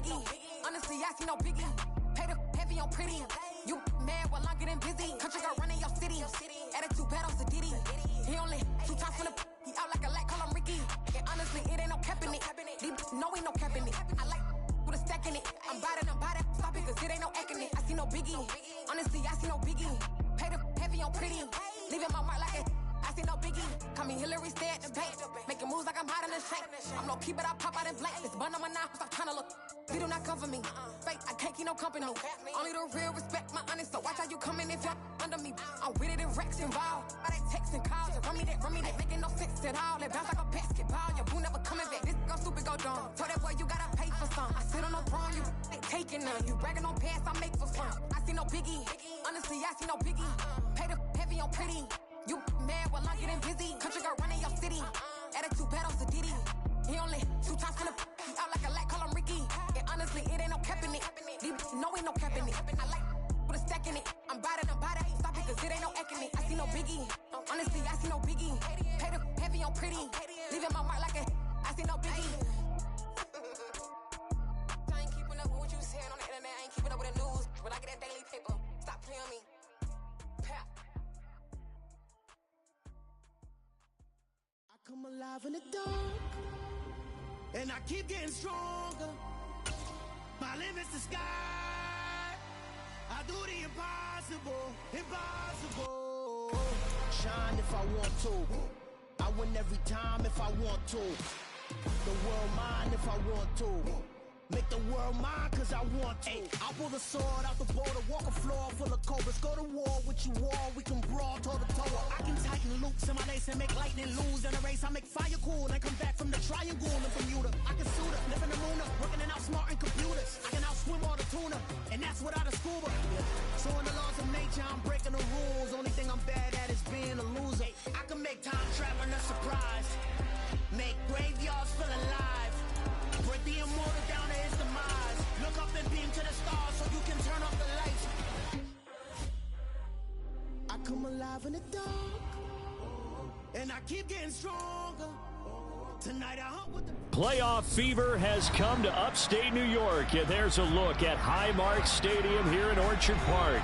biggie. Honestly, I see no biggie. Pay the heavy on pretty. You mad while I'm getting busy. Country girl running your city. Attitude battles to Diddy. He only 2 times from the he out like a light, call him Ricky. And honestly, it ain't no cap in it. These no ain't no cap in it. I like with a stack in it. I'm bout it. Stop it, cause it ain't no acting it. I see no biggie. Honestly, I see no biggie. Pay the heavy on pretty. Leaving my mark like it. I see no biggie. Call me Hillary, stay at the bank. Making moves like I'm hot in the shank. I'm no keep it, I pop out in blank. This bun on my knife, stop trying to look. They do not come for me. Fake, I can't keep no company. Only the real respect my honest. So watch how you coming if y'all under me. I'm with it in Rex involved. I they text and calls. Run me that, making no sense at all. They bounce like a basketball. Your boo never coming back. This go stupid, go dumb. Tell that boy you gotta pay for some. I sit on no throne, you ain't taking none. You bragging on pants, I make for fun. I see no biggie. Honestly, I see no biggie. Pay the heavy on pretty. You mad while I'm getting busy. Country girl running your city. Attitude battles to Diddy. He only 2 times from the he out like a light, call him Ricky. And honestly, it ain't no cap in it. These no ain't no cap in it. I like with a stack in it. I'm bout it. Stop it, cause it ain't no acting it. I see no biggie. Honestly, I see no biggie. Pay the heavy on pretty. Leaving my mark like a I see no biggie. I ain't keeping up with what you saying on the internet. I ain't keeping up with the news. When I get that daily paper, stop playing me. Pap. Come alive in the dark, and I keep getting stronger. My limit's the sky. I do the impossible, impossible. Shine if I want to. I win every time if I want to. The world mine if I want to. Make the world mine cause I want to. I'll pull the sword out the border, walk a floor full of cobras. Go to war with you all, we can brawl toe to toe. I can tighten loops in my lace and make lightning lose in a race. I make fire cool and come back from the triangle in Bermuda. I can suit up, live in the moon up, working and outsmarting computers. I can outswim all the tuna, and that's without a scuba. So in the laws of nature, I'm breaking the rules. Only thing I'm bad at is being a loser. I can make time traveling a surprise, make graveyards feel alive. Break the immortal down to his demise. Look up and beam to the stars so you can turn off the lights. I come alive in the dark, and I keep getting stronger. Tonight I hunt with the Playoff fever has come to upstate New York, and there's a look at Highmark Stadium here in Orchard Park.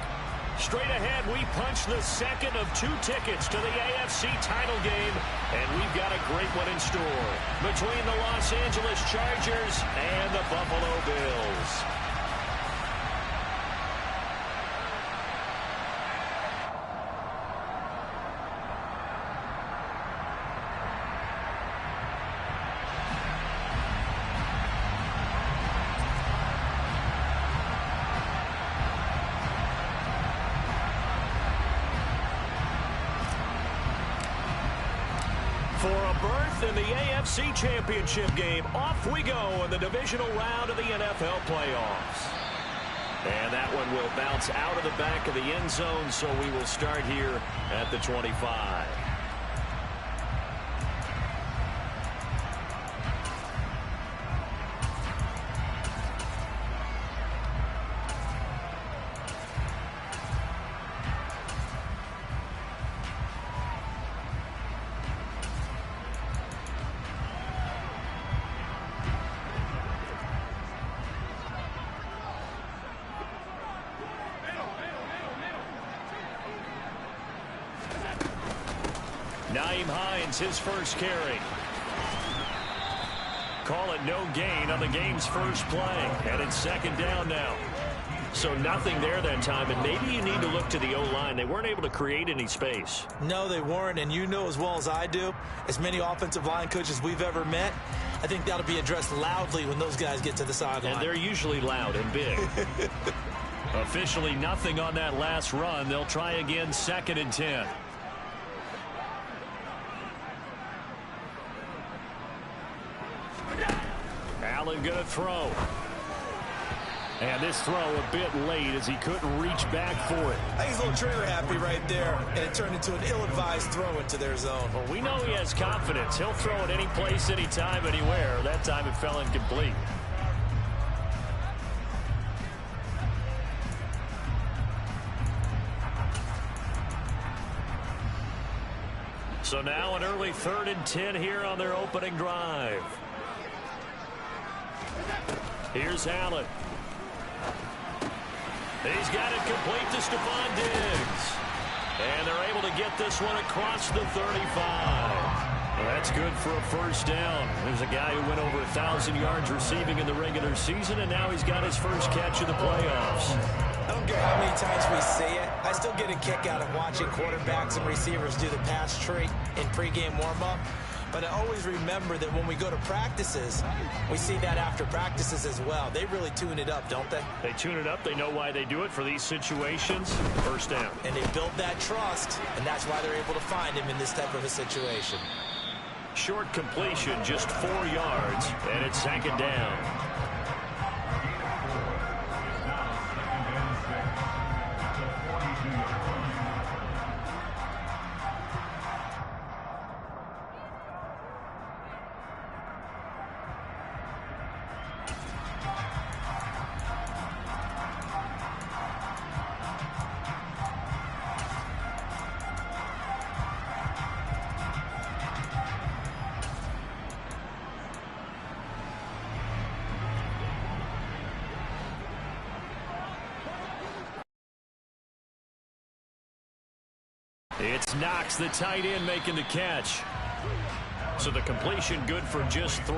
Straight ahead, we punch the second of 2 tickets to the AFC title game, and we've got a great one in store between the Los Angeles Chargers and the Buffalo Bills. For a berth in the AFC Championship game, off we go in the divisional round of the NFL playoffs. And that one will bounce out of the back of the end zone, so we will start here at the 25. Nyheim Hines, his first carry. Call it no gain on the game's first play. And it's second down now. So nothing there that time, and maybe you need to look to the O-line. They weren't able to create any space. No, they weren't, and you know as well as I do, as many offensive line coaches we've ever met, I think that'll be addressed loudly when those guys get to the sideline. And they're usually loud and big. Officially nothing on that last run. They'll try again, 2nd and 10. Allen going to throw. And this throw a bit late as he couldn't reach back for it. I think he's a little trigger happy right there, and it turned into an ill-advised throw into their zone. Well, we know he has confidence. He'll throw it any place, anytime, anywhere. That time it fell incomplete. So now an early 3rd and 10 here on their opening drive. Here's Allen. He's got it complete to Stephon Diggs. And they're able to get this one across the 35. Well, that's good for a first down. There's a guy who went over 1,000 yards receiving in the regular season, and now he's got his first catch of the playoffs. I don't care how many times we see it. I still get a kick out of watching quarterbacks and receivers do the pass tree in pregame warm-up. But I always remember that when we go to practices, we see that after practices as well. They really tune it up, don't they? They tune it up. They know why they do it for these situations. First down. And they build that trust, and that's why they're able to find him in this type of a situation. Short completion, just 4 yards, and it's second down. It's Knox, the tight end, making the catch. So the completion good for just 3.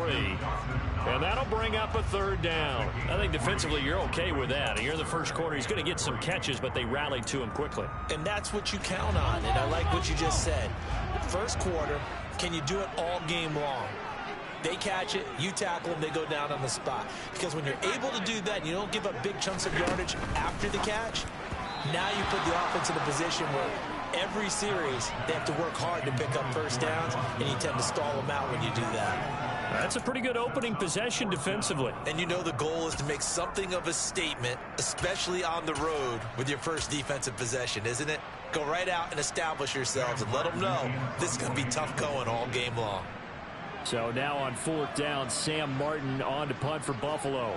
And that'll bring up a third down. I think defensively you're okay with that. And you're in the first quarter. He's going to get some catches, but they rallied to him quickly. And that's what you count on. And I like what you just said. First quarter, can you do it all game long? They catch it, you tackle them, they go down on the spot. Because when you're able to do that, you don't give up big chunks of yardage after the catch. Now you put the offense in a position where every series they have to work hard to pick up first downs, and you tend to stall them out when you do that. That's a pretty good opening possession defensively. And you know the goal is to make something of a statement, especially on the road with your first defensive possession, isn't it? Go right out and establish yourselves and let them know this is going to be tough going all game long. So now on 4th down, Sam Martin on to punt for Buffalo.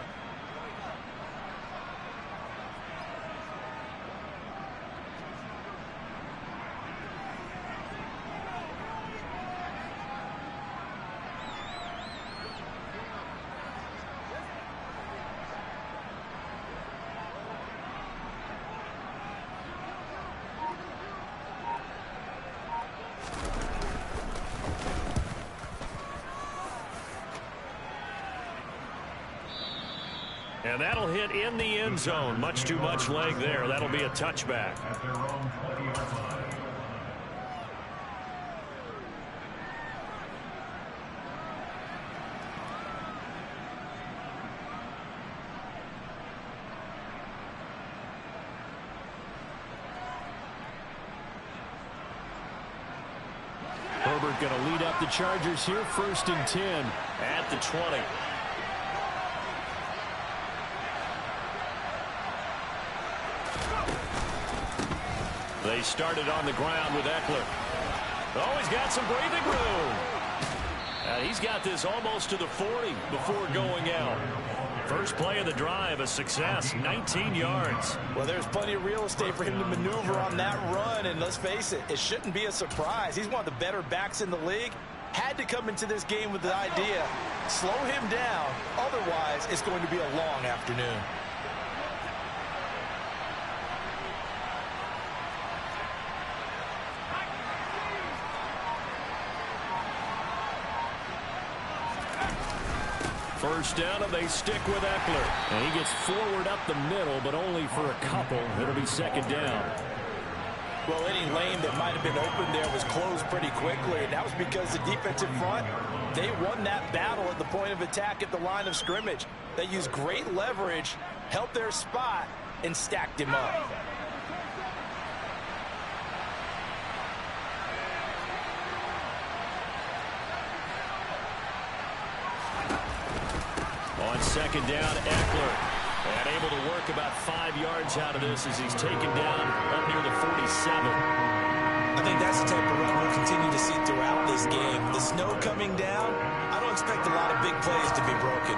And that'll hit in the end zone. Much too much leg there. That'll be a touchback. Herbert going to lead up the Chargers here. 1st and 10 at the 20. They started on the ground with Eckler. Oh, he's got some breathing room. He's got this almost to the 40 before going out. First play of the drive, a success, 19 yards. Well, there's plenty of real estate for him to maneuver on that run, and let's face it, it shouldn't be a surprise. He's one of the better backs in the league. Had to come into this game with the idea, slow him down, otherwise it's going to be a long afternoon. First down, and they stick with Eckler. And he gets forward up the middle, but only for a couple. It'll be 2nd down. Well, any lane that might have been open there was closed pretty quickly, and that was because the defensive front, they won that battle at the point of attack at the line of scrimmage. They used great leverage, held their spot, and stacked him up. On 2nd down, Eckler. And able to work about 5 yards out of this as he's taken down up near the 47. I think that's the type of run we'll continue to see throughout this game. The snow coming down, I don't expect a lot of big plays to be broken.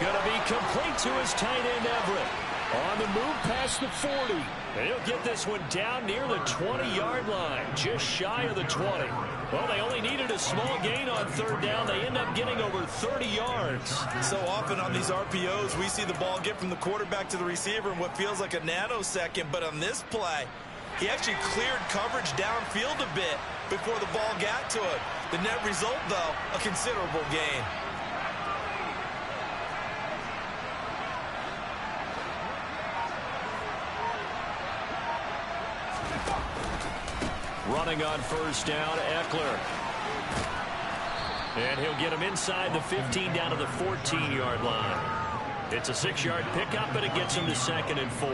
going to be complete to his tight end, Everett. On the move past the 40. He'll get this one down near the 20-yard line, just shy of the 20. Well, they only needed a small gain on third down. They end up getting over 30 yards. So often on these RPOs, we see the ball get from the quarterback to the receiver in what feels like a nanosecond. But on this play, he actually cleared coverage downfield a bit before the ball got to him. The net result, though, a considerable gain. Running on first down, Eckler. And he'll get him inside the 15 down to the 14-yard line. It's a 6-yard pickup, and it gets him to 2nd and 4.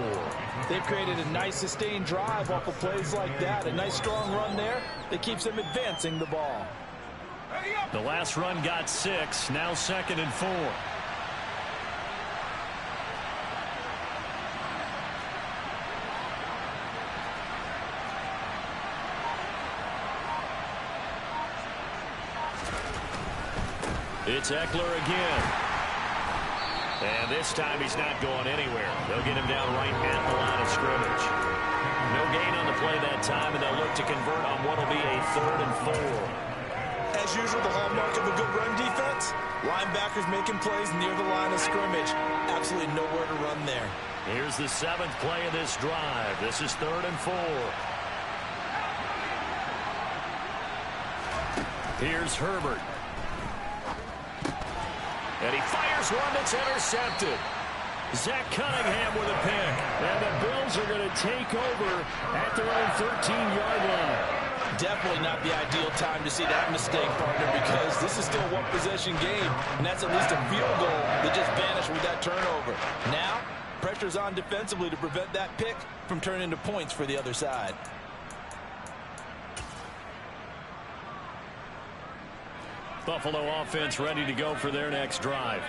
They've created a nice sustained drive off of plays like that. A nice strong run there that keeps them advancing the ball. The last run got 6, now 2nd and 4. It's Eckler again. And this time he's not going anywhere. They'll get him down right at the line of scrimmage. No gain on the play that time, and they'll look to convert on what will be a 3rd and 4. As usual, the hallmark of a good run defense, linebackers making plays near the line of scrimmage. Absolutely nowhere to run there. Here's the 7th play of this drive. This is 3rd and 4. Here's Herbert. And he fires one that's intercepted. Zach Cunningham with a pick. And the Bills are going to take over at their own 13-yard line. Definitely not the ideal time to see that mistake, partner, because this is still a one-possession game, and that's at least a field goal that just vanished with that turnover. Now, pressure's on defensively to prevent that pick from turning into points for the other side. Buffalo offense ready to go for their next drive.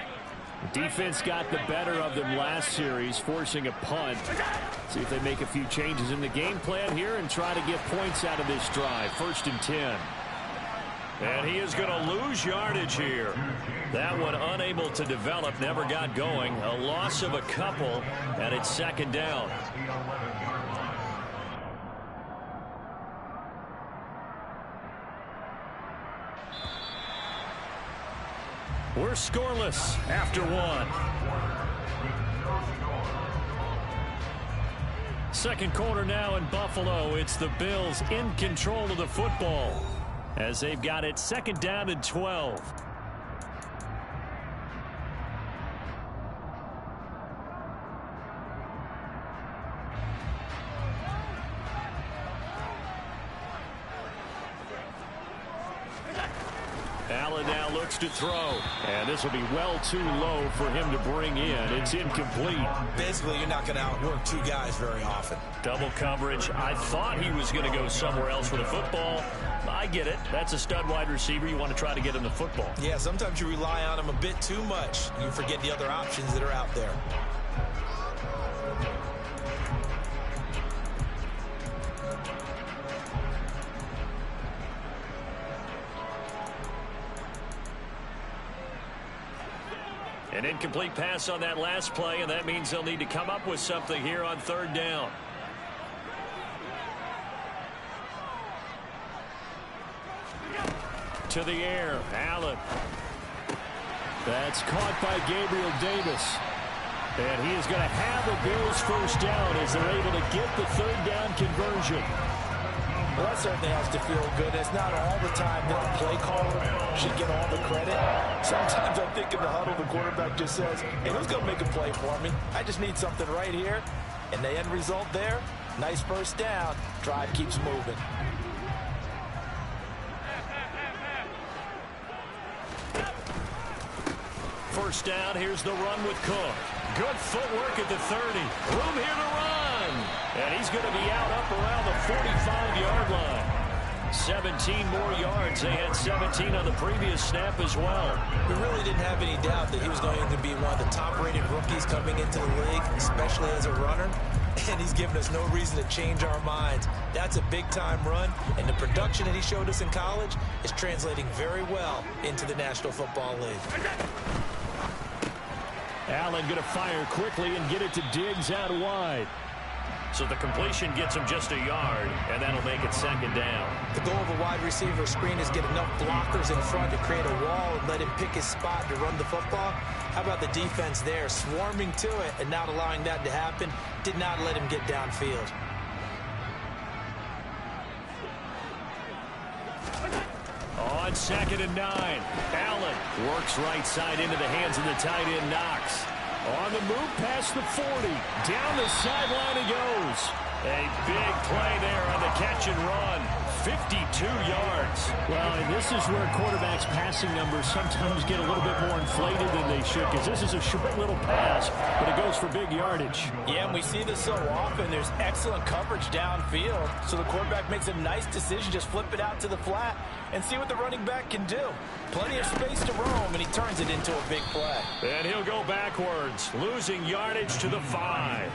Defense got the better of them last series, forcing a punt. See if they make a few changes in the game plan here and try to get points out of this drive. 1st and 10. And he is going to lose yardage here. That one unable to develop, never got going. A loss of a couple, and it's 2nd down. We're scoreless after 1. Second quarter now in Buffalo. It's the Bills in control of the football as they've got it 2nd down and 12. Allen now looks to throw, and this will be well too low for him to bring in. It's incomplete. Basically, you're not going to outwork 2 guys very often. Double coverage. I thought he was going to go somewhere else with the football. I get it. That's a stud wide receiver. You want to try to get him the football. Yeah, sometimes you rely on him a bit too much. You forget the other options that are out there. An incomplete pass on that last play, and that means they'll need to come up with something here on 3rd down. To the air, Allen. That's caught by Gabriel Davis. And he is going to have the Bills 1st down as they're able to get the 3rd down conversion. Well, that certainly has to feel good. It's not all the time that the play caller should get all the credit. Sometimes I think in the huddle, the quarterback just says, hey, who's going to make a play for me? I just need something right here. And the end result there, nice 1st down. Drive keeps moving. First down, here's the run with Cook. Good footwork at the 30. Room here to run. And he's going to be out up around the 45-yard line. 17 more yards. They had 17 on the previous snap as well. We really didn't have any doubt that he was going to be one of the top-rated rookies coming into the league, especially as a runner. And he's given us no reason to change our minds. That's a big-time run, and the production that he showed us in college is translating very well into the National Football League. Allen going to fire quickly and get it to Diggs out wide. So the completion gets him just a yard, and that'll make it second down. The goal of a wide receiver screen is get enough blockers in front to create a wall and let him pick his spot to run the football. How about the defense there, swarming to it and not allowing that to happen? Did not let him get downfield. On 2nd and 9, Allen works right side into the hands of the tight end Knox. On the move past the 40. Down the sideline he goes. A big play there on the catch and run. 52 yards. Well, and this is where quarterbacks' passing numbers sometimes get a little bit more inflated than they should, because this is a short little pass, but it goes for big yardage. Yeah, and we see this so often. There's excellent coverage downfield, so the quarterback makes a nice decision, just flip it out to the flat and see what the running back can do. Plenty of space to roam, and he turns it into a big play. And he'll go backwards, losing yardage to the 5.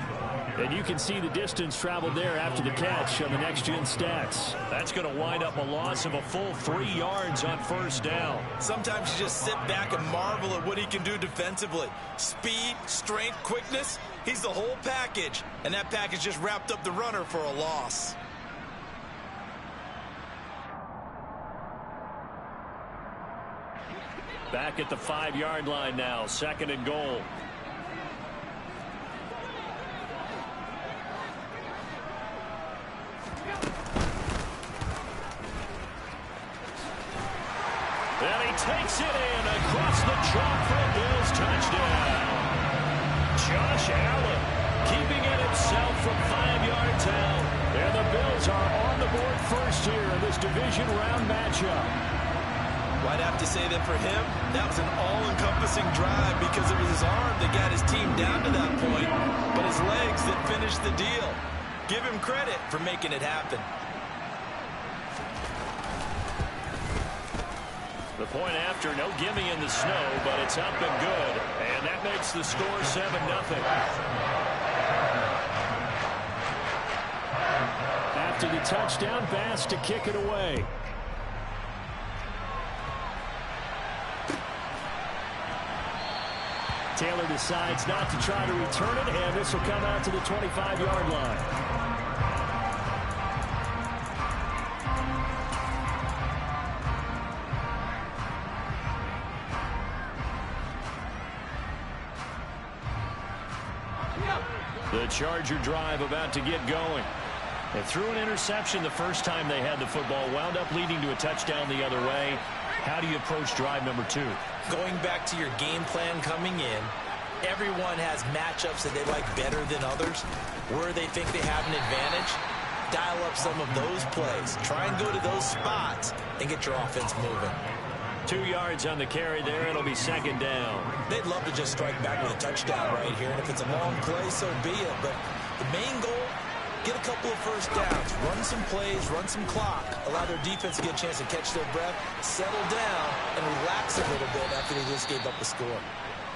And you can see the distance traveled there after the catch on the next-gen stats. That's going to wind up a loss of a full 3 yards on first down. Sometimes you just sit back and marvel at what he can do defensively. Speed, strength, quickness, he's the whole package. And that package just wrapped up the runner for a loss. Back at the 5-yard line now, 2nd and goal. And he takes it in across the chalk for a Bills touchdown. Josh Allen keeping it himself from 5 yards out. And the Bills are on the board first here in this division round matchup. Well, I'd have to say that for him, that was an all-encompassing drive because it was his arm that got his team down to that point, but his legs that finished the deal. Give him credit for making it happen. The point after, no gimme in the snow, but it's up and good. And that makes the score 7-0. After the touchdown pass to kick it away. Taylor decides not to try to return it, and this will come out to the 25-yard line. The Charger drive about to get going. They threw an interception the first time they had the football, wound up leading to a touchdown the other way. How do you approach drive number 2? Going back to your game plan coming in, everyone has matchups that they like better than others. Where they think they have an advantage, dial up some of those plays. Try and go to those spots and get your offense moving. 2 yards on the carry there. It'll be 2nd down. They'd love to just strike back with a touchdown right here, and if it's a long play, so be it. But the main goal, get a couple of first downs, run some plays, run some clock, allow their defense to get a chance to catch their breath, settle down, and relax a little bit after they just gave up the score.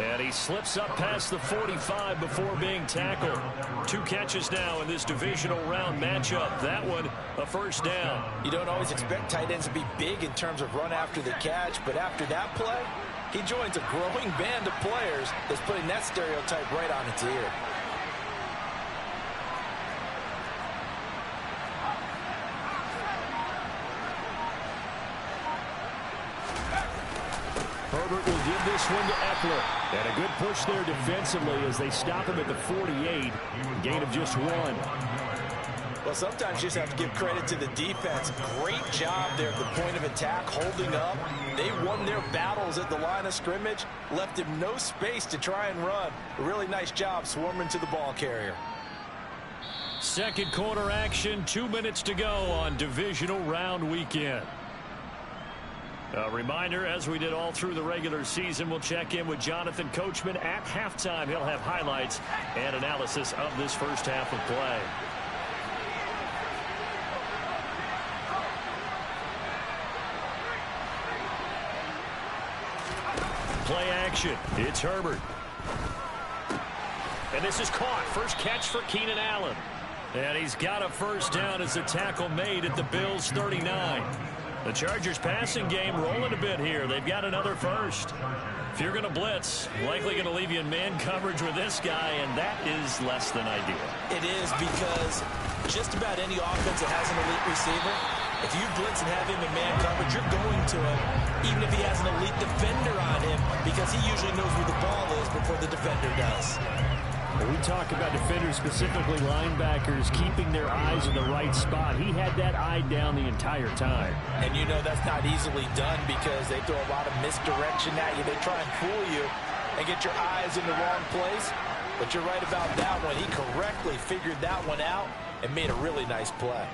And he slips up past the 45 before being tackled. 2 catches now in this divisional round matchup. That one, a first down. You don't always expect tight ends to be big in terms of run after the catch, but after that play, he joins a growing band of players that's putting that stereotype right on its ear. Herbert will give this one to Eckler. And a good push there defensively as they stop him at the 48. Gain of just 1. Well, sometimes you just have to give credit to the defense. Great job there at the point of attack, holding up. They won their battles at the line of scrimmage, left him no space to try and run. A really nice job swarming to the ball carrier. Second quarter action, 2 minutes to go on divisional round weekend. A reminder, as we did all through the regular season, we'll check in with Jonathan Coachman at halftime. He'll have highlights and analysis of this first half of play. Play action. It's Herbert. And this is caught. First catch for Keenan Allen. And he's got a first down as the tackle made at the Bills' 39. The Chargers passing game rolling a bit here. They've got another first. If you're going to blitz, likely going to leave you in man coverage with this guy, and that is less than ideal. It is, because just about any offense that has an elite receiver, if you blitz and have him in man coverage, you're going to him, even if he has an elite defender on him, because he usually knows where the ball is before the defender does. We talk about defenders, specifically linebackers, keeping their eyes in the right spot. He had that eye down the entire time. And you know that's not easily done, because they throw a lot of misdirection at you. They try and fool you and get your eyes in the wrong place. But you're right about that one. He correctly figured that one out and made a really nice play.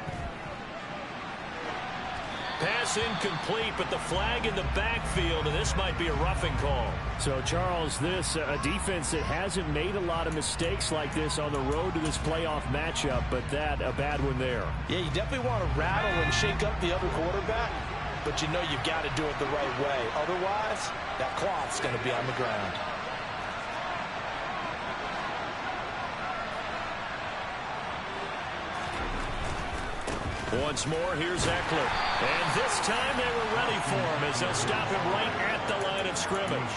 Pass incomplete, but the flag in the backfield, and this might be a roughing call. So, Charles, this a defense that hasn't made a lot of mistakes like this on the road to this playoff matchup, but that a bad one there. Yeah, you definitely want to rattle and shake up the other quarterback, but you know you've got to do it the right way. Otherwise, that cloth's going to be on the ground. Once more, here's Eckler. And this time they were ready for him as they'll stop him right at the line of scrimmage.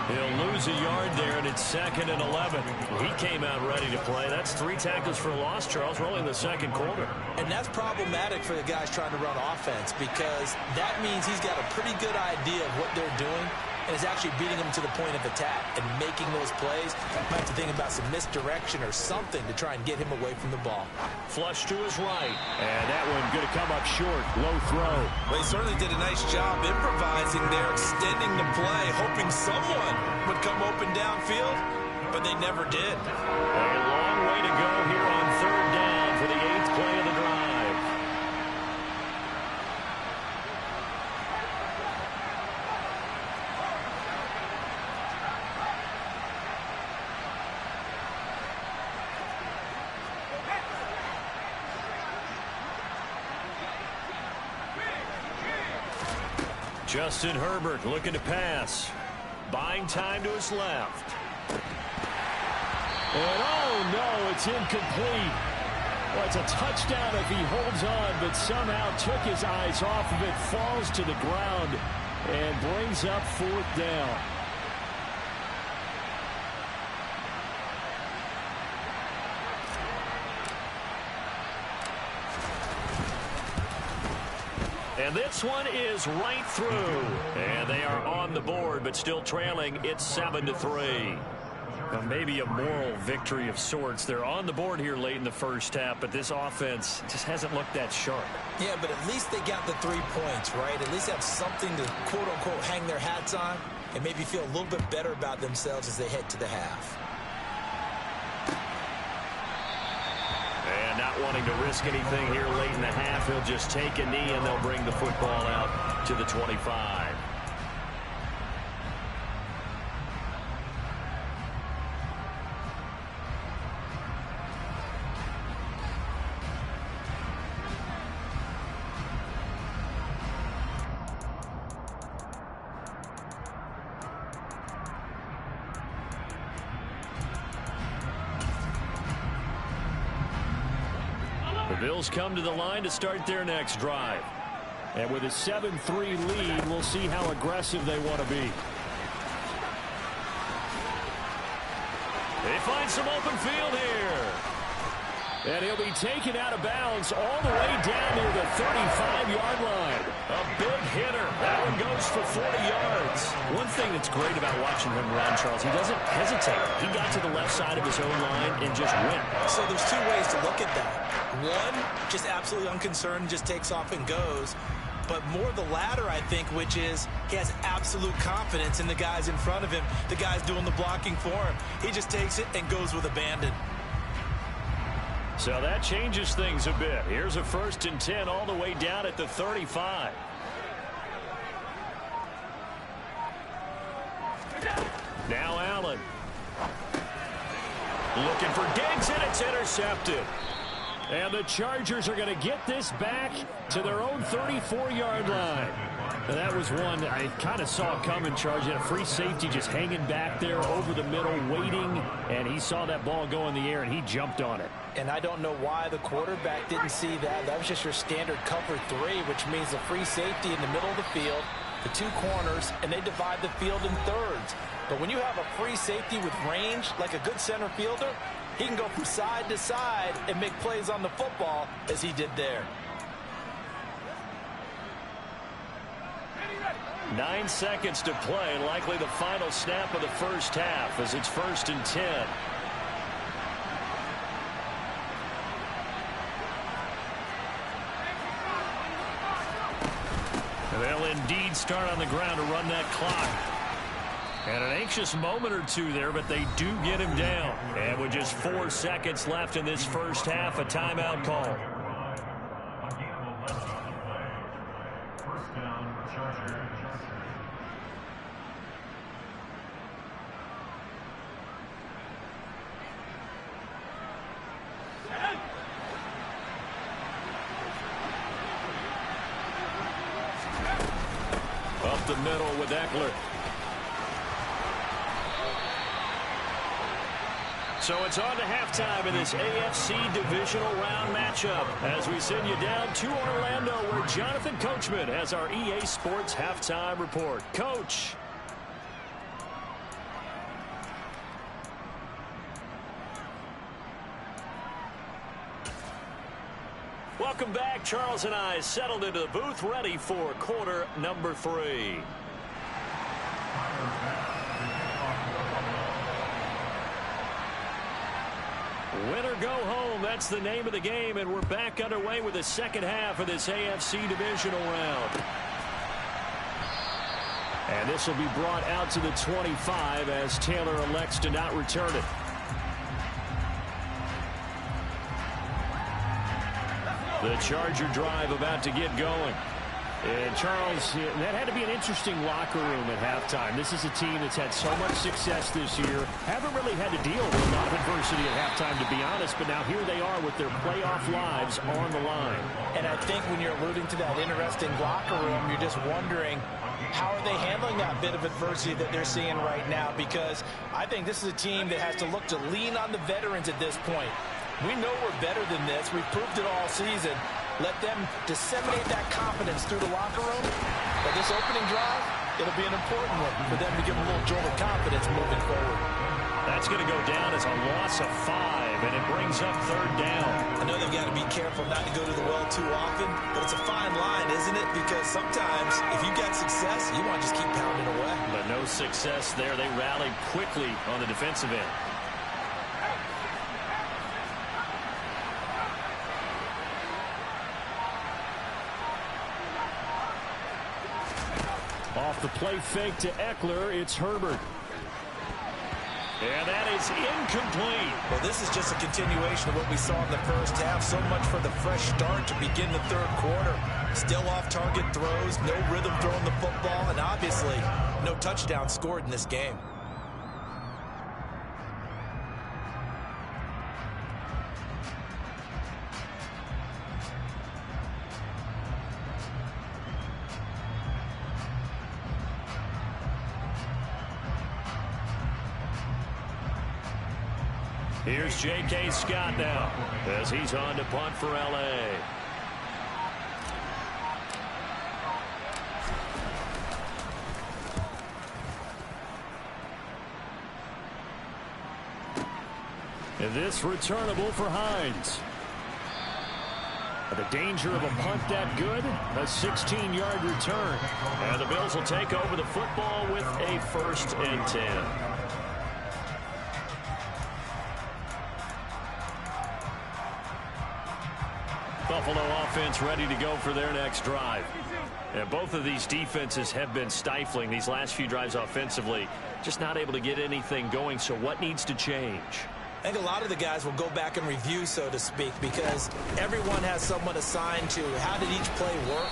He'll lose a yard there, and it's 2nd and 11. He came out ready to play. That's 3 tackles for loss, Charles, rolling the second quarter. And that's problematic for the guys trying to run offense, because that means he's got a pretty good idea of what they're doing and is actually beating them to the point of attack and making those plays. Might have to think about some misdirection or something to try and get him away from the ball. Flush to his right. And that one going to come up short. Low throw. Well, he certainly did a nice job improvising there, extending the play, hoping someone would come open downfield, but they never did. A long way to go here on 3rd down for the 8th play of the drive. Justin Herbert looking to pass. Buying time to his left. And oh no, it's incomplete. Well, it's a touchdown if he holds on, but somehow took his eyes off of it, falls to the ground, and brings up 4th down. And this one is right through. And they are on the board, but still trailing. It's 7-3. Now, maybe a moral victory of sorts. They're on the board here late in the first half, but this offense just hasn't looked that sharp. Yeah, but at least they got the 3 points, right? At least have something to, quote-unquote, hang their hats on and maybe feel a little bit better about themselves as they head to the half. And not wanting to risk anything here late in the half, he'll just take a knee and they'll bring the football out to the 25. The Bills come to the line to start their next drive. And with a 7-3 lead, we'll see how aggressive they want to be. They find some open field here. And he'll be taken out of bounds all the way down near the 35-yard line. A big hitter. That one goes for 40 yards. One thing that's great about watching him run, Charles, he doesn't hesitate. He got to the left side of his own line and just went. So there's 2 ways to look at that. One, just absolutely unconcerned, just takes off and goes. But more the latter, I think, which is he has absolute confidence in the guys in front of him, the guys doing the blocking for him. He just takes it and goes with abandon. So that changes things a bit. Here's a 1st and 10 all the way down at the 35. Now Allen. Looking for Diggs, and it's intercepted. And the Chargers are going to get this back to their own 34-yard line. And that was one I kind of saw coming, Charge. He had a free safety just hanging back there over the middle, waiting. And he saw that ball go in the air, and he jumped on it. And I don't know why the quarterback didn't see that. That was just your standard cover 3, which means a free safety in the middle of the field. the two corners, and they divide the field in thirds. But when you have a free safety with range, like a good center fielder, he can go from side to side and make plays on the football as he did there. 9 seconds to play, likely the final snap of the first half as it's 1st and 10. They'll indeed start on the ground to run that clock. And an anxious moment or two there, but they do get him down. And with just 4 seconds left in this first half, a timeout call. Up the middle with Ekeler. So it's on to halftime in this AFC divisional round matchup as we send you down to Orlando where Jonathan Coachman has our EA Sports halftime report. Coach. Welcome back. Charles and I settled into the booth ready for quarter number 3. Win or go home, that's the name of the game, and we're back underway with the second half of this AFC divisional round. And this will be brought out to the 25 as Taylor elects to not return it. The Charger drive about to get going. And Charles, that had to be an interesting locker room at halftime. This is a team that's had so much success this year. Haven't really had to deal with a lot of adversity at halftime, to be honest. But now here they are with their playoff lives on the line. And I think when you're alluding to that interesting locker room, you're just wondering, how are they handling that bit of adversity that they're seeing right now? Because I think this is a team that has to look to lean on the veterans at this point. We know we're better than this. We've proved it all season. Let them disseminate that confidence through the locker room. But this opening drive, it'll be an important one for them to give them a little jolt of confidence moving forward. That's going to go down as a loss of 5, and it brings up 3rd down. I know they've got to be careful not to go to the well too often, but it's a fine line, isn't it? Because sometimes if you got success, you want to just keep pounding away. But no success there. They rallied quickly on the defensive end. Off the play fake to Ekeler, it's Herbert. And that is incomplete. Well, this is just a continuation of what we saw in the first half. So much for the fresh start to begin the third quarter. Still off-target throws, no rhythm throwing the football, and obviously no touchdown scored in this game. Here's J.K. Scott now as he's on to punt for L.A. And this returnable for Hines. The danger of a punt that good, a 16-yard return. And the Bills will take over the football with a 1st and 10. Buffalo offense ready to go for their next drive. And both of these defenses have been stifling these last few drives offensively. Just not able to get anything going, so what needs to change? I think a lot of the guys will go back and review, so to speak, because everyone has someone assigned to how did each play work.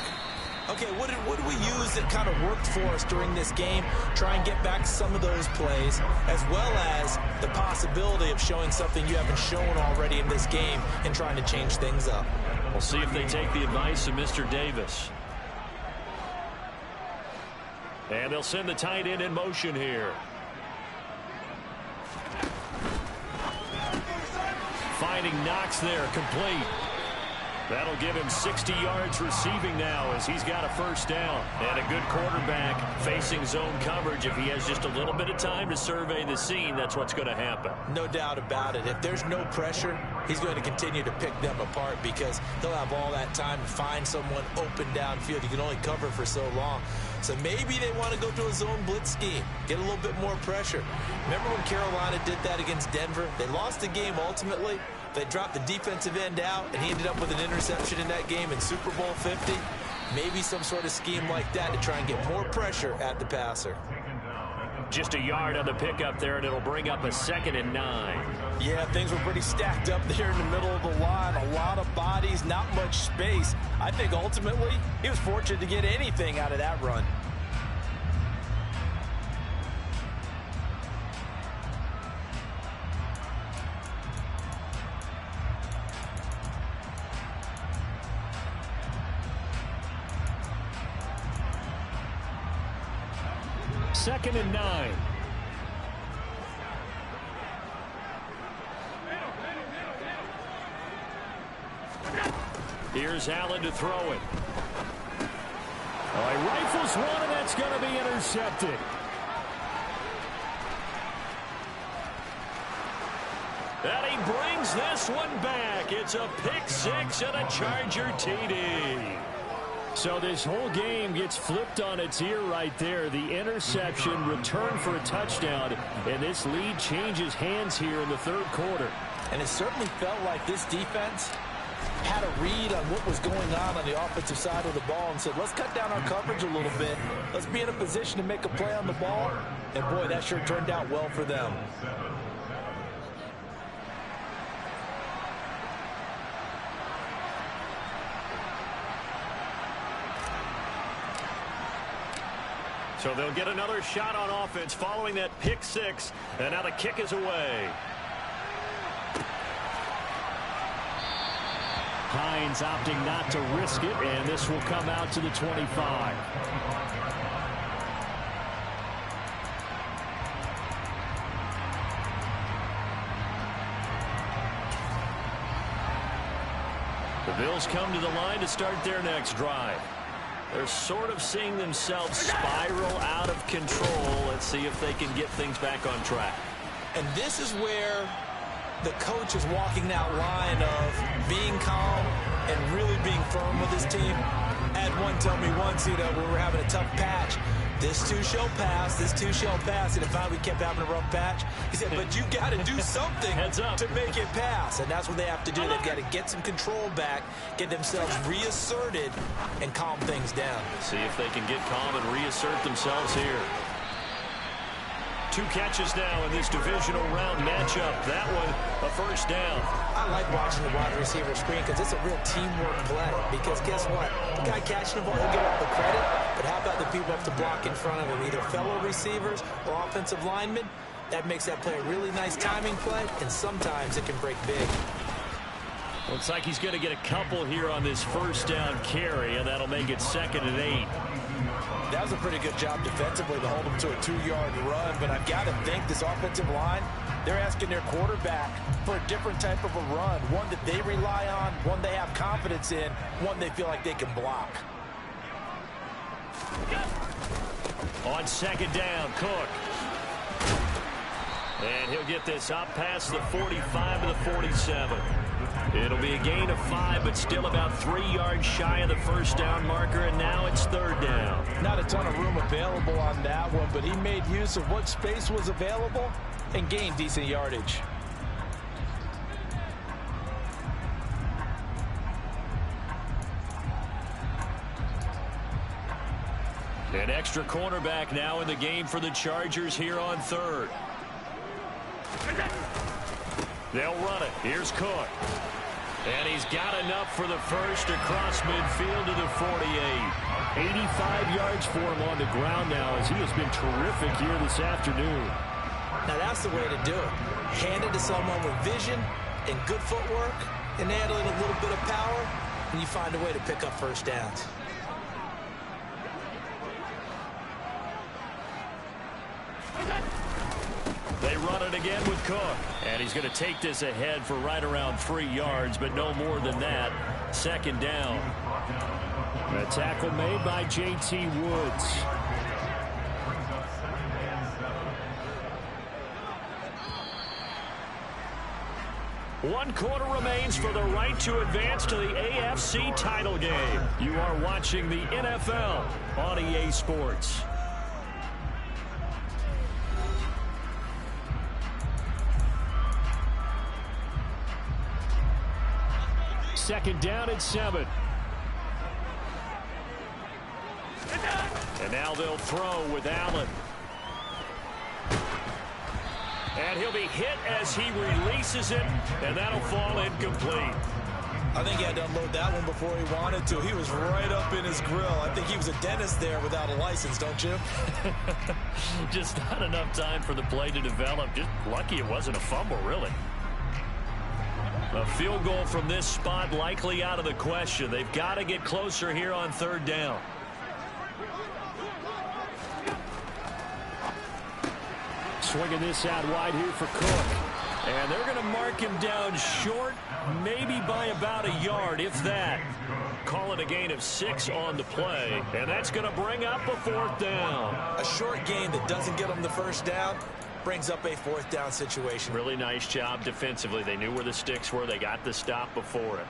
Okay, what did we use that kind of worked for us during this game? Try and get back some of those plays, as well as the possibility of showing something you haven't shown already in this game and trying to change things up. We'll see if they take the advice of Mr. Davis. And they'll send the tight end in motion here. Finding Knox there, complete. That'll give him 60 yards receiving now as he's got a first down. And a good quarterback facing zone coverage. If he has just a little bit of time to survey the scene, that's what's going to happen. No doubt about it. If there's no pressure, he's going to continue to pick them apart because he'll have all that time to find someone open downfield. You can only cover for so long. So maybe they want to go to a zone blitz scheme, get a little bit more pressure. Remember when Carolina did that against Denver? They lost the game ultimately. They dropped the defensive end out, and he ended up with an interception in that game in Super Bowl 50. Maybe some sort of scheme like that to try and get more pressure at the passer. Just a yard on the pickup there, and it'll bring up a 2nd and 9. Yeah, things were pretty stacked up there in the middle of the line. A lot of bodies, not much space. I think ultimately he was fortunate to get anything out of that run. Second and 9. Here's Allen to throw it. Oh, he rifles one, and that's going to be intercepted. And he brings this one back. It's a pick six and a Charger TD. So this whole game gets flipped on its ear right there. The interception, return for a touchdown, and this lead changes hands here in the third quarter. And it certainly felt like this defense had a read on what was going on the offensive side of the ball and said, let's cut down our coverage a little bit. Let's be in a position to make a play on the ball. And, boy, that sure turned out well for them. So they'll get another shot on offense following that pick six. And now the kick is away. Hines opting not to risk it, and this will come out to the 25. The Bills come to the line to start their next drive. They're sort of seeing themselves spiral out of control. Let's see if they can get things back on track. And this is where the coach is walking that line of being calm and really being firm with his team. I had one tell me once, when we were having a tough patch, this too shall pass, this too shall pass. And if finally we kept having a rough patch, he said, but you got to do something to make it pass. And that's what they have to do. They've got to get some control back, get themselves reasserted, and calm things down. See if they can get calm and reassert themselves here. 2 catches now in this divisional round matchup. That one, a first down. I like watching the wide receiver screen because it's a real teamwork play. Because guess what? The guy catching the ball, he'll get all the credit. But how about the people up to block in front of him? Either fellow receivers or offensive linemen. That makes that play a really nice timing play. And sometimes it can break big. Looks like he's going to get a couple here on this first down carry. And that'll make it 2nd and 8. That was a pretty good job defensively to hold them to a 2-yard run. But I've got to think this offensive line, they're asking their quarterback for a different type of a run. One that they rely on, one they have confidence in, one they feel like they can block. On 2nd down, Cook. And he'll get this up past the 45 to the 47. It'll be a gain of 5, but still about 3 yards shy of the first down marker, and now it's 3rd down. Not a ton of room available on that one, but he made use of what space was available and gained decent yardage. An extra cornerback now in the game for the Chargers here on 3rd. They'll run it. Here's Cook. And he's got enough for the first across midfield to the 48. 85 yards for him on the ground now as he has been terrific here this afternoon. Now that's the way to do it. Hand it to someone with vision and good footwork and add in a little bit of power, and you find a way to pick up first downs. They run it again. again with Cook. And he's going to take this ahead for right around 3 yards, but no more than that. Second down. A tackle made by J.T. Woods. One quarter remains for the right to advance to the AFC title game. You are watching the NFL on EA Sports. Second down and 7. And now they'll throw with Allen. And he'll be hit as he releases it, and that'll fall incomplete. I think he had to unload that one before he wanted to. He was right up in his grill. I think he was a dentist there without a license, don't you? Just not enough time for the play to develop. Just lucky it wasn't a fumble, really. A field goal from this spot likely out of the question. They've got to get closer here on third down. Swinging this out wide here for Cook. And they're going to mark him down short, maybe by about a yard, if that. Call it a gain of 6 on the play. And that's going to bring up a 4th down. A short gain that doesn't get them the first down brings up a 4th down situation. Really nice job defensively. They knew where the sticks were. They got the stop before it.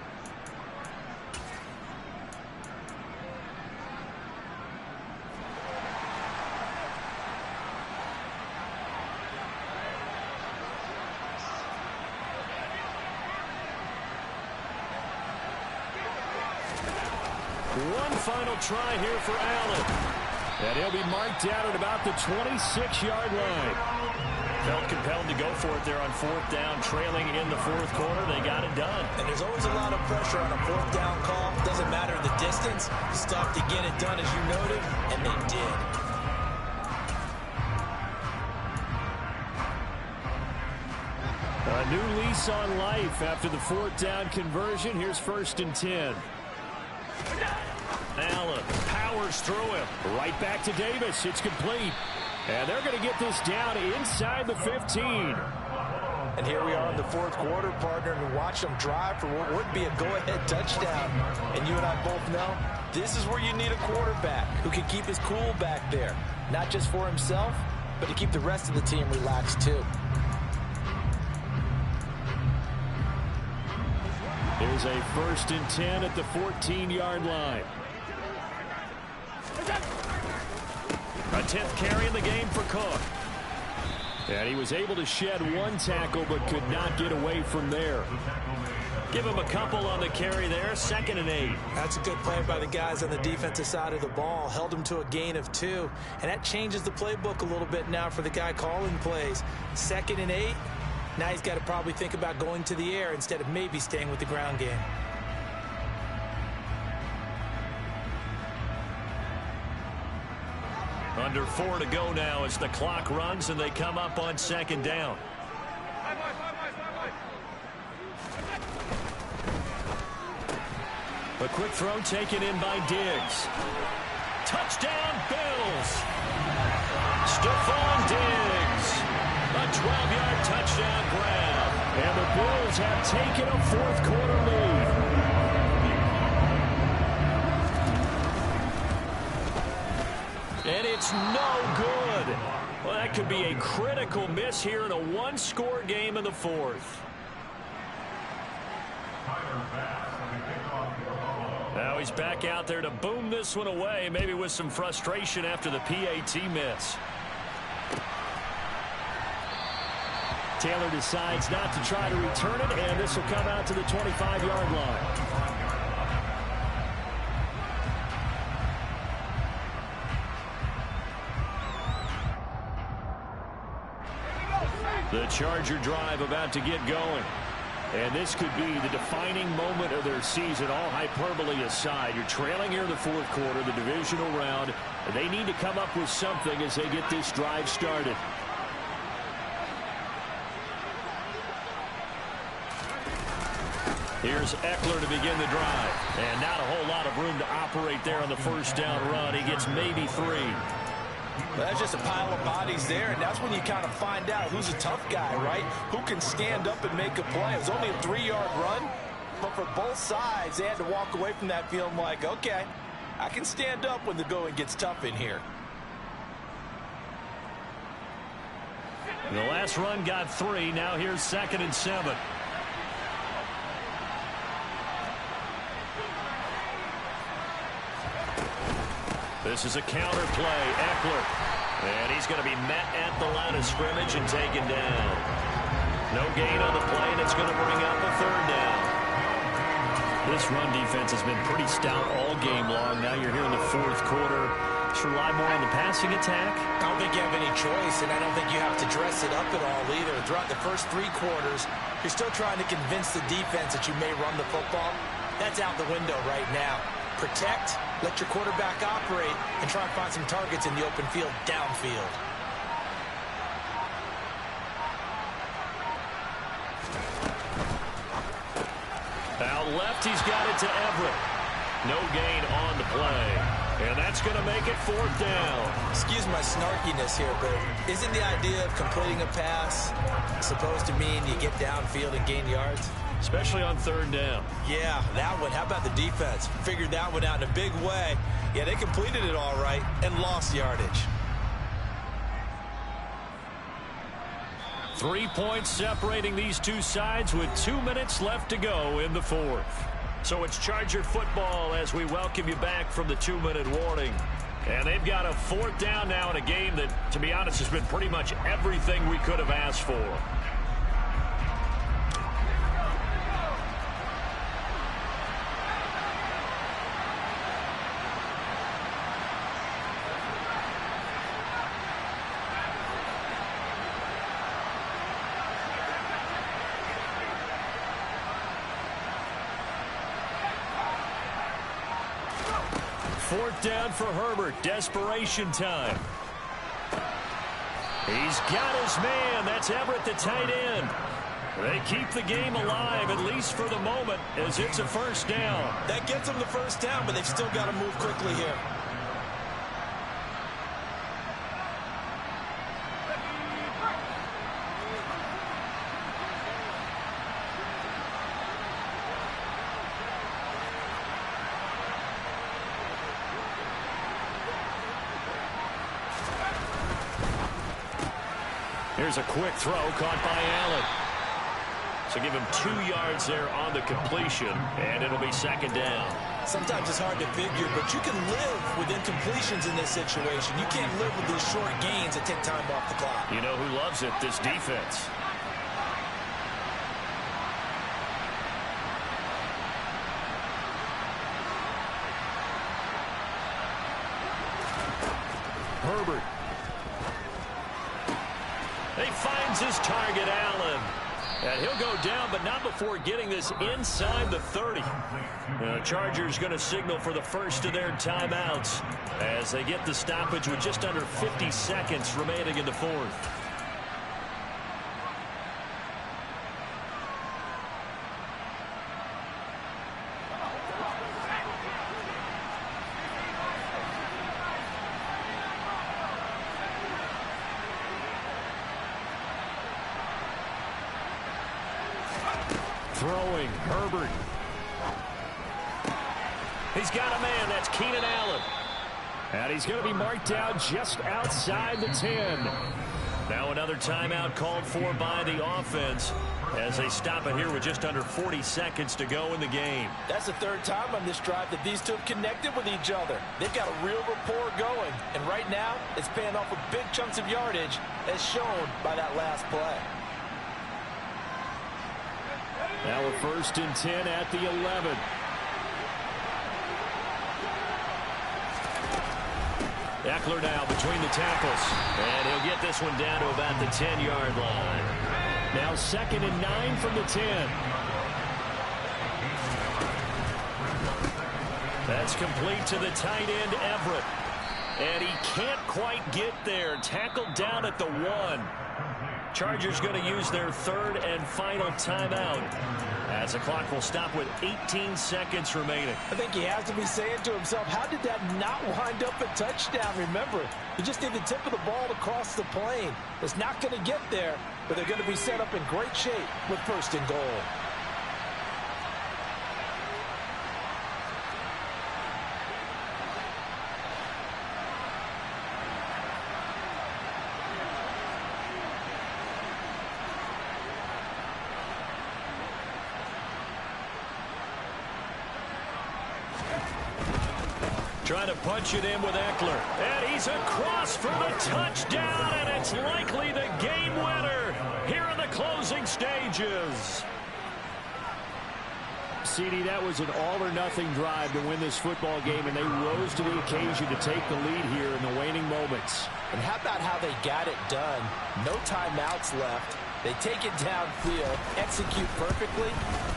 One final try here for Allen. And he'll be marked down at about the 26-yard line. Felt compelled to go for it there on 4th down, trailing in the 4th quarter. They got it done. And there's always a lot of pressure on a 4th down call. Doesn't matter the distance. Stuff to get it done, as you noted, and they did. A new lease on life after the 4th down conversion. Here's 1st and 10. Allen powers through him. Right back to Davis. It's complete. And they're going to get this down inside the 15. And here we are in the 4th quarter, partner, and watch them drive for what would be a go-ahead touchdown. And you and I both know this is where you need a quarterback who can keep his cool back there. Not just for himself, but to keep the rest of the team relaxed too. Here's a 1st and 10 at the 14-yard line. A 10th carry in the game for Cook. And he was able to shed 1 tackle but could not get away from there. Give him a couple on the carry there. 2nd and 8. That's a good play by the guys on the defensive side of the ball. Held him to a gain of 2. And that changes the playbook a little bit now for the guy calling plays. 2nd and 8. Now he's got to probably think about going to the air instead of maybe staying with the ground game. Under 4 to go now as the clock runs and they come up on 2nd down. A quick throw taken in by Diggs. Touchdown Bills. Stephon Diggs. A 12-yard touchdown grab. And the Bills have taken a 4th quarter lead. And it's no good. Well, that could be a critical miss here in a 1-score game in the 4th. Now he's back out there to boom this one away, maybe with some frustration after the PAT miss. Taylor decides not to try to return it, and this will come out to the 25-yard line. The Charger drive about to get going. And this could be the defining moment of their season, all hyperbole aside. You're trailing here in the 4th quarter, the divisional round. And they need to come up with something as they get this drive started. Here's Eckler to begin the drive. And not a whole lot of room to operate there on the 1st down run. He gets maybe 3. Well, that's just a pile of bodies there, and that's when you kind of find out who's a tough guy, right? Who can stand up and make a play. It was only a 3-yard run, but for both sides, they had to walk away from that feeling like, okay, I can stand up when the going gets tough in here. The last run got 3. Now here's 2nd and 7. This is a counter play. Eckler. And he's going to be met at the line of scrimmage and taken down. No gain on the play, and it's going to bring up a 3rd down. This run defense has been pretty stout all game long. Now you're here in the 4th quarter. Just rely more on the passing attack. I don't think you have any choice, and I don't think you have to dress it up at all either. Throughout the first 3 quarters, you're still trying to convince the defense that you may run the football. That's out the window right now. Protect, let your quarterback operate, and try and find some targets in the open field downfield. Out left, he's got it to Everett. No gain on the play. And that's going to make it 4th down. Excuse my snarkiness here, but isn't the idea of completing a pass supposed to mean you get downfield and gain yards? Especially on 3rd down. Yeah, that one. How about the defense? Figured that one out in a big way. Yeah, they completed it all right and lost yardage. 3 points separating these two sides with 2 minutes left to go in the 4th. So it's Charger football as we welcome you back from the 2-minute warning. And they've got a 4th down now in a game that, to be honest, has been pretty much everything we could have asked for. Fourth down for Herbert. Desperation time. He's got his man. That's Everett, the tight end. They keep the game alive, at least for the moment, as it's a 1st down. That gets them the 1st down, but they've still got to move quickly here. Here's a quick throw caught by Allen. So give him 2 yards there on the completion, and it'll be 2nd down. Sometimes it's hard to figure, but you can live with incompletions in this situation. You can't live with these short gains that take time off the clock. You know who loves it? This defense. Herbert. He finds his target, Allen. And he'll go down, but not before getting this inside the 30. The Chargers going to signal for the first of their timeouts as they get the stoppage with just under 50 seconds remaining in the 4th. Throwing, Herbert. He's got a man. That's Keenan Allen. And he's going to be marked down just outside the 10. Now another timeout called for by the offense as they stop it here with just under 40 seconds to go in the game. That's the 3rd time on this drive that these two have connected with each other. They've got a real rapport going. And right now, it's paying off with big chunks of yardage as shown by that last play. Now a 1st and 10 at the 11. Eckler now between the tackles. And he'll get this one down to about the 10-yard line. Now 2nd and 9 from the 10. That's complete to the tight end, Everett. And he can't quite get there. Tackled down at the 1. Chargers going to use their 3rd and final timeout As the clock will stop with 18 seconds remaining. I think he has to be saying to himself, how did that not wind up a touchdown? Remember, you just need the tip of the ball to cross the plane. It's not going to get there, but they're going to be set up in great shape with 1st and goal. Trying to punch it in with Eckler. And he's across for the touchdown, and it's likely the game winner here in the closing stages. CD, that was an all-or-nothing drive to win this football game, and they rose to the occasion to take the lead here in the waning moments. And how about how they got it done? No timeouts left. They take it downfield, execute perfectly,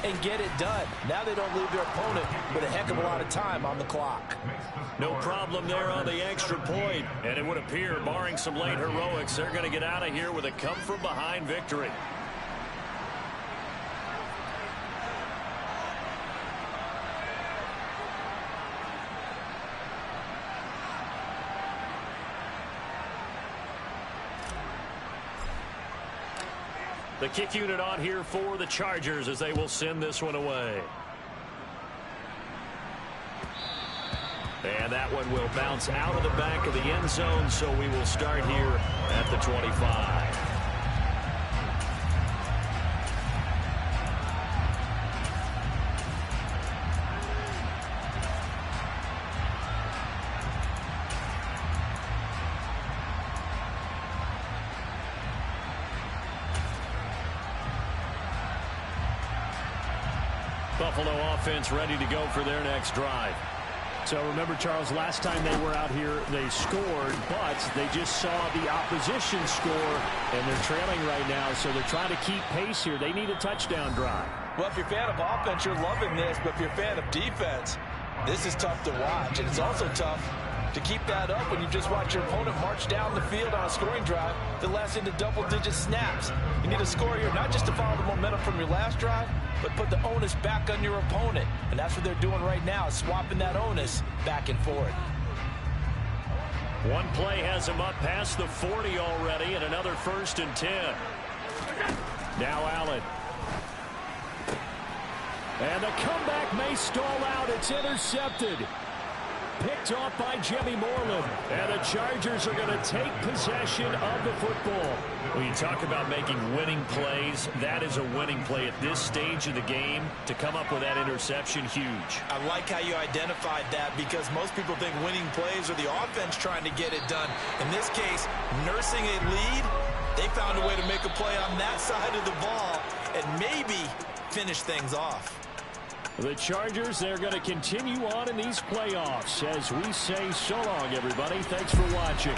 and get it done. Now they don't leave their opponent with a heck of a lot of time on the clock. No problem there on the extra point. And it would appear, barring some late heroics, they're going to get out of here with a come-from-behind victory. The kick unit on here for the Chargers as they will send this one away. And that one will bounce out of the back of the end zone, so we will start here at the 25. Buffalo offense ready to go for their next drive. So remember, Charles, last time they were out here, they scored, but they just saw the opposition score, and they're trailing right now, so they're trying to keep pace here. They need a touchdown drive. Well, if you're a fan of offense, you're loving this, but if you're a fan of defense, this is tough to watch, and it's also tough to keep that up when you just watch your opponent march down the field on a scoring drive that lasts into double-digit snaps. You need a score here, not just to follow the momentum from your last drive, but put the onus back on your opponent. And that's what they're doing right now, swapping that onus back and forth. One play has him up past the 40 already, and another 1st and 10. Now Allen. And the comeback may stall out. It's intercepted. Picked off by Jimmy Moreland. And the Chargers are going to take possession of the football. When you talk about making winning plays, that is a winning play at this stage of the game. To come up with that interception, huge. I like how you identified that, because most people think winning plays are the offense trying to get it done. In this case, nursing a lead, they found a way to make a play on that side of the ball and maybe finish things off. The Chargers, they're going to continue on in these playoffs as we say so long, everybody. Thanks for watching.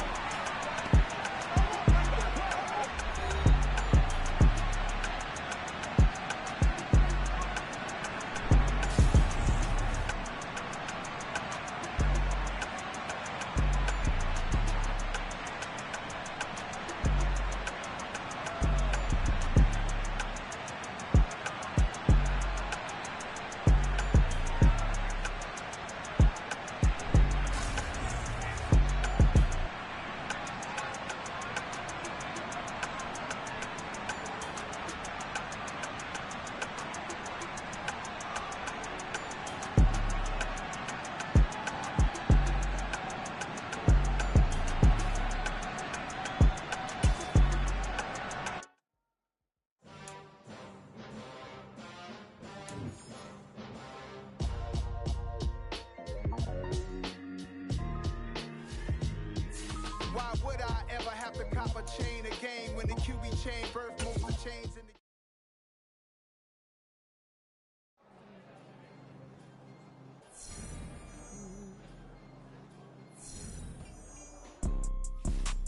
Why would I ever have to cop a chain a game when the QB chain birth most of the chains in the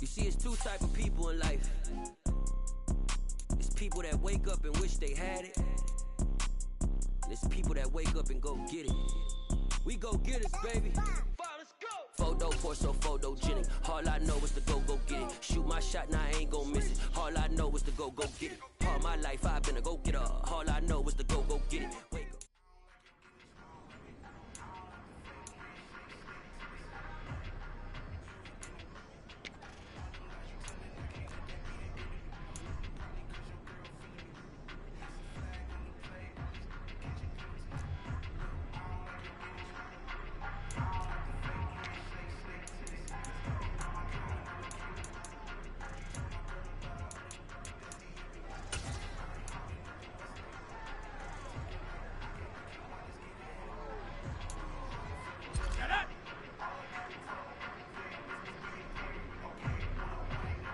You see, it's two type of people in life. It's people that wake up and wish they had it. And it's people that wake up and go get it. We go get it, baby. 4 photo for so photogenic. All I know is to go get it. Shoot my shot, now I ain't gon' miss it. All I know is to go get it. All my life I've been a go-getter. All I know is to go get it.